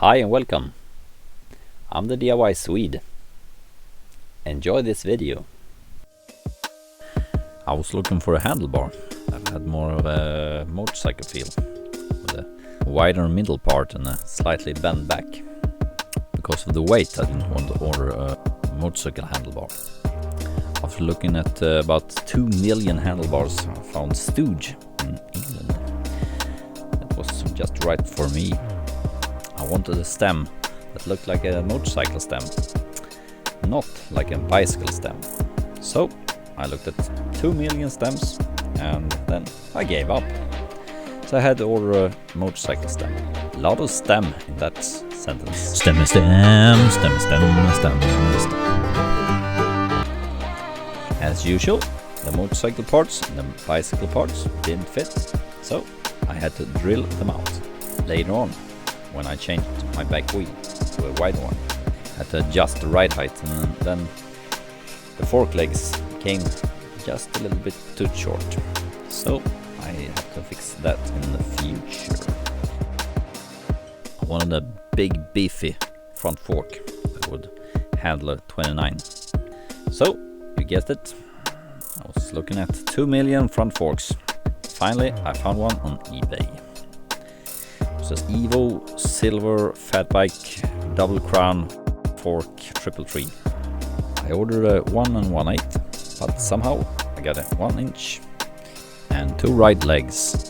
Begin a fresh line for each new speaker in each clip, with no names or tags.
Hi and welcome. I'm the DIY Swede. Enjoy this video. I was looking for a handlebar that had more of a motorcycle feel, with a wider middle part and a slightly bent back. Because of the weight, I didn't want to order a motorcycle handlebar. After looking at about 2 million handlebars, I found Stooge in England. That was just right for me. I wanted a stem that looked like a motorcycle stem, not like a bicycle stem. So I looked at 2 million stems and then I gave up. So I had to order a motorcycle stem. A lot of stem in that sentence. Stem. As usual, the motorcycle parts and the bicycle parts didn't fit, so I had to drill them out. Later on, when I changed my back wheel to a wide one, I had to adjust the ride height, and then the fork legs came just a little bit too short. So I had to fix that in the future. I wanted a big beefy front fork that would handle a 29. So you guessed it, I was looking at 2 million front forks. Finally I found one on eBay. It says Evo Silver Fat Bike Double Crown Fork 333. I ordered a 1 1/8, but somehow I got a 1 inch and 2 right legs.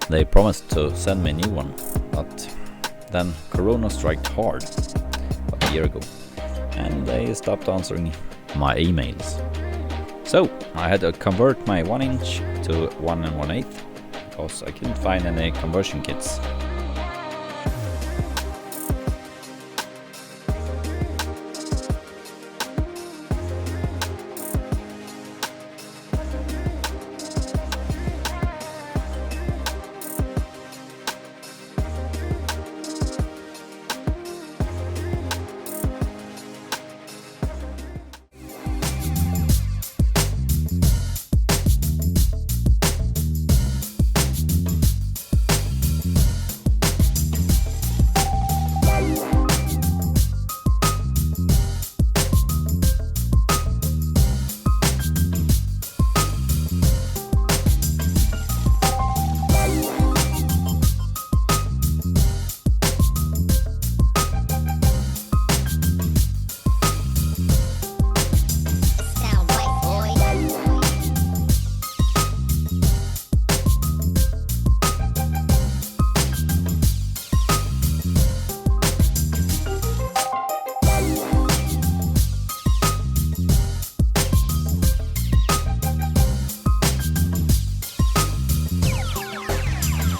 They promised to send me a new one, but then Corona struck hard about a year ago and they stopped answering my emails. So I had to convert my 1 inch to 1 1/8 because I couldn't find any conversion kits.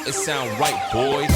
It sound right, boys.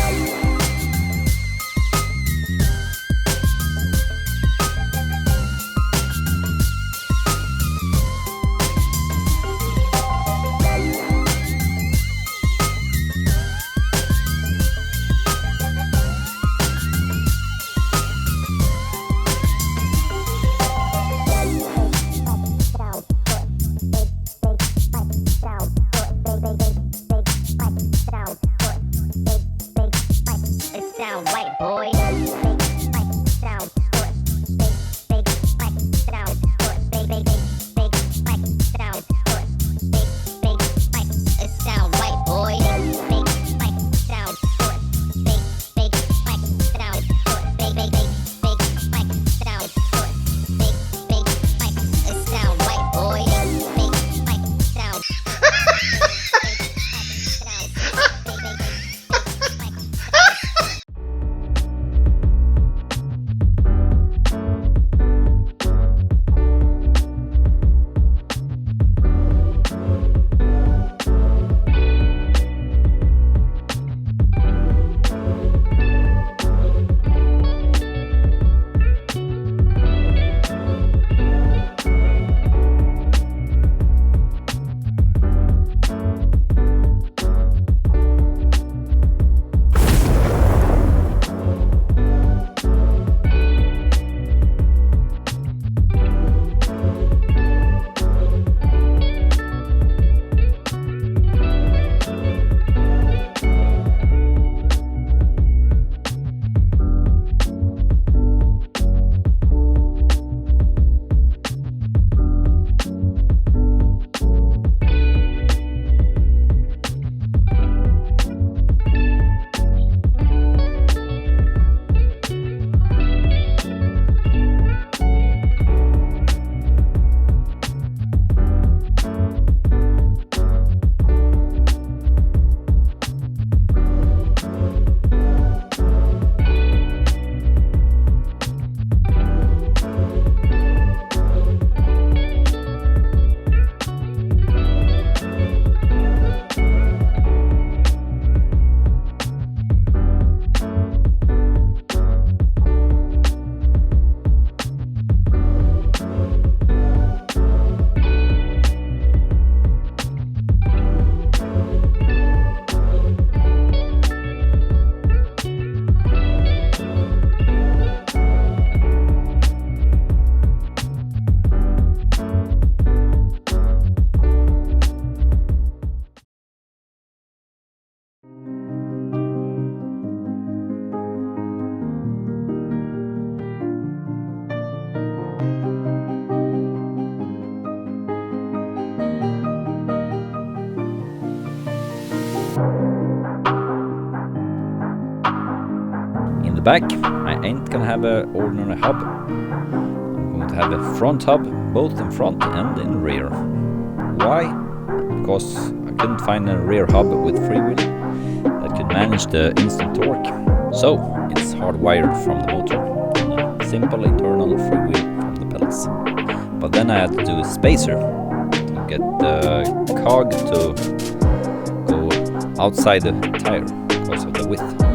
In the back, I ain't gonna have an ordinary hub. I'm going to have a front hub, both in front and in rear. Why? Because I couldn't find a rear hub with freewheel that could manage the instant torque. So it's hardwired from the motor, and a simple internal freewheel from the pedals. But then I had to do a spacer to get the cog to go outside the tire because of the width.